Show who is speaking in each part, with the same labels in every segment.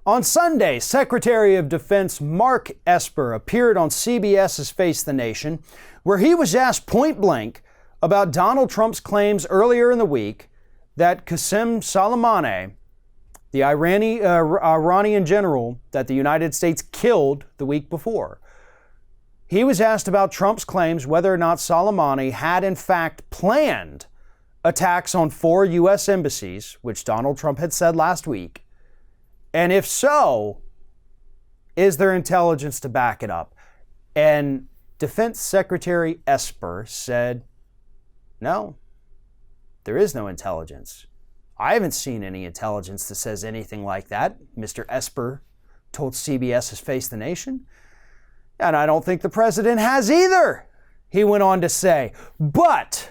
Speaker 1: On Sunday, Secretary of Defense Mark Esper appeared on CBS's Face the Nation, where he was asked point blank about Donald Trump's claims earlier in the week that Qasem Soleimani, the Iranian general that the United States killed the week before, he was asked about Trump's claims whether or not Soleimani had in fact planned attacks on 4 U.S. embassies, which Donald Trump had said last week. And if so, is there intelligence to back it up? And Defense Secretary Esper said, no, there is no intelligence. I haven't seen any intelligence that says anything like that, Mr. Esper told CBS's Face the Nation. And I don't think the president has either, he went on to say. But,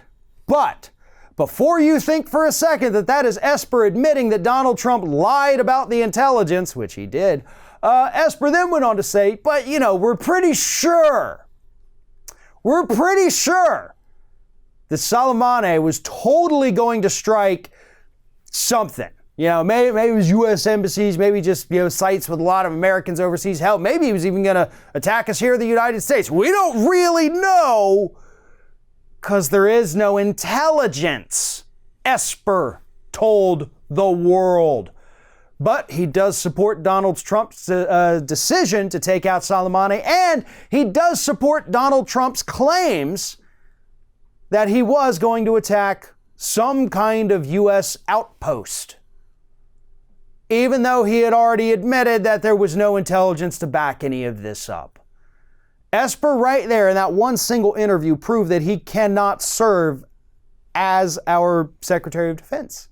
Speaker 1: before you think for a second that that is Esper admitting that Donald Trump lied about the intelligence, which he did, Esper then went on to say, but we're pretty sure that Soleimani was totally going to strike something. Maybe it was U.S. embassies, maybe just, sites with a lot of Americans overseas. Hell, maybe he was even going to attack us here in the United States. We don't really know because there is no intelligence, Esper told the world. But he does support Donald Trump's decision to take out Soleimani, and he does support Donald Trump's claims that he was going to attack some kind of U.S. outpost, even though he had already admitted that there was no intelligence to back any of this up. Esper right there in that one single interview proved that he cannot serve as our Secretary of Defense.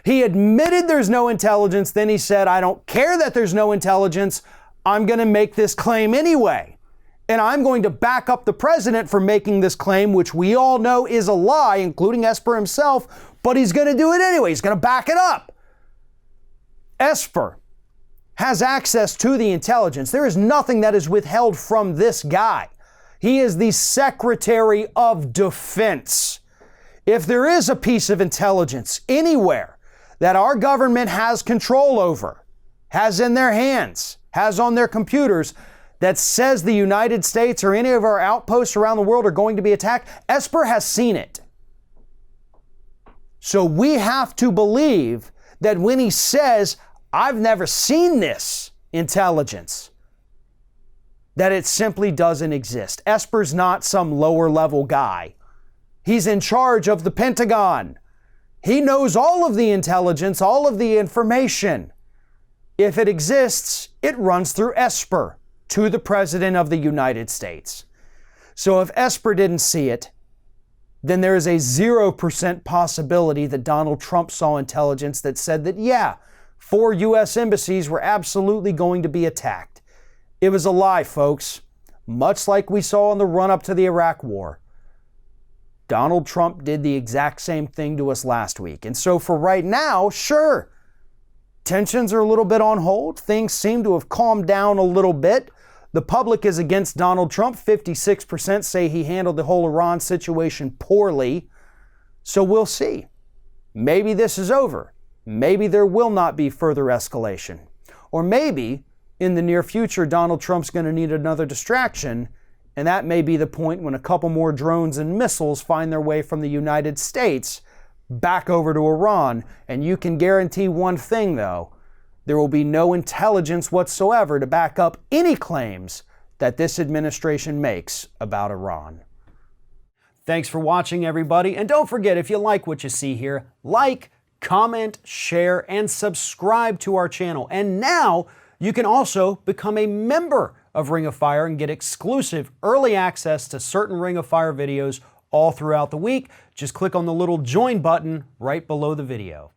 Speaker 1: He admitted there's no intelligence, then he said, I don't care that there's no intelligence, I'm going to make this claim anyway. And I'm going to back up the president for making this claim, which we all know is a lie, including Esper himself, but he's going to do it anyway. He's going to back it up. Esper has access to the intelligence. There is nothing that is withheld from this guy. He is the Secretary of Defense. If there is a piece of intelligence anywhere that our government has control over, has in their hands, has on their computers, that says the United States or any of our outposts around the world are going to be attacked, Esper has seen it. So we have to believe that when he says, I've never seen this intelligence, that it simply doesn't exist. Esper's not some lower level guy. He's in charge of the Pentagon. He knows all of the intelligence, all of the information. If it exists, it runs through Esper to the President of the United States. So if Esper didn't see it, then there is a 0% possibility that Donald Trump saw intelligence that said that, 4 U.S. embassies were absolutely going to be attacked. It was a lie, folks. Much like we saw in the run-up to the Iraq War. Donald Trump did the exact same thing to us last week. And so for right now, sure, tensions are a little bit on hold. Things seem to have calmed down a little bit. The public is against Donald Trump. 56% say he handled the whole Iran situation poorly. So we'll see. Maybe this is over. Maybe there will not be further escalation. Or maybe in the near future, Donald Trump's going to need another distraction. And that may be the point when a couple more drones and missiles find their way from the United States back over to Iran. And you can guarantee one thing, though. There will be no intelligence whatsoever to back up any claims that this administration makes about Iran. Thanks for watching, everybody. And don't forget, if you like what you see here, like, comment, share, and subscribe to our channel. And now you can also become a member of Ring of Fire and get exclusive early access to certain Ring of Fire videos all throughout the week. Just click on the little join button right below the video.